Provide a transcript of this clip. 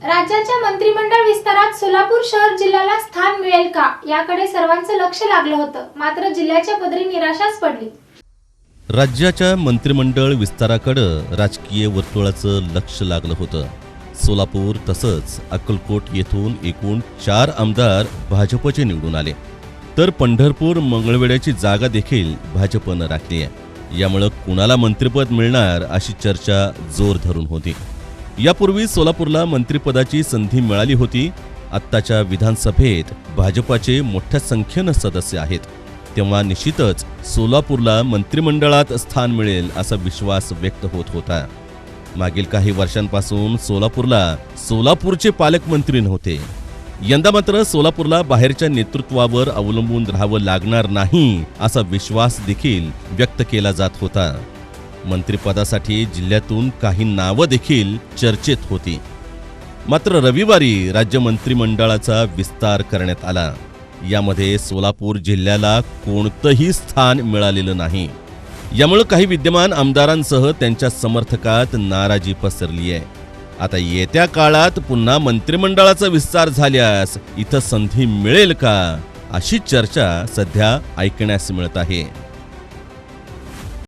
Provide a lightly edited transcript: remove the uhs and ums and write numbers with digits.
राज्याच्या मंत्रिमंडळ विस्तारात सोलापूर शहर जिल्ह्याला स्थान मिळेल का याकडे सर्वांचं लक्ष लागलं होतं, मात्र जिल्ह्याच्या पदरी निराशाच पडली। राज्याच्या मंत्रिमंडळ विस्ताराकडे राजकीय वर्तुळाचं लक्ष लागलं होतं। सोलापूर तसंच अक्कलकोट येथून एकूण 4 आमदार भाजपचे निवडून आले, तर पंढरपूर मंगळवेढ्याची जागा देखील भाजपनं राखली आहे। यामुळे कुणाला मंत्रिपद मिळणार अशी चर्चा जोर धरून होती। यापूर्वी सोलापूरला मंत्रिपदाची संधी मिळाली होती। आत्ताच्या विधानसभेत भाजपाचे मोठ्या संख्येनं सदस्य आहेत, तेव्हा निश्चितच सोलापूरला मंत्रिमंडळात स्थान मिळेल असा विश्वास व्यक्त होत होता। मागील काही वर्षांपासून सोलापूरचे पालकमंत्री नव्हते। यंदा मात्र सोलापूरला बाहेरच्या नेतृत्वावर अवलंबून राहावं लागणार नाही असा विश्वास देखील व्यक्त केला जात होता। मंत्रिपदासाठी जिल्ह्यातून काही नावं देखील चर्चेत होती। मात्र रविवारी राज्य मंत्रिमंडळाचा विस्तार करण्यात आला। यामध्ये सोलापूर जिल्ह्याला कोणतंही स्थान मिळालेलं नाही। यामुळे काही विद्यमान आमदारांसह त्यांच्या समर्थकात नाराजी पसरली आहे। आता येत्या काळात पुन्हा मंत्रिमंडळाचा विस्तार झाल्यास इथं संधी मिळेल का अशी चर्चा सध्या ऐकण्यास मिळत आहे।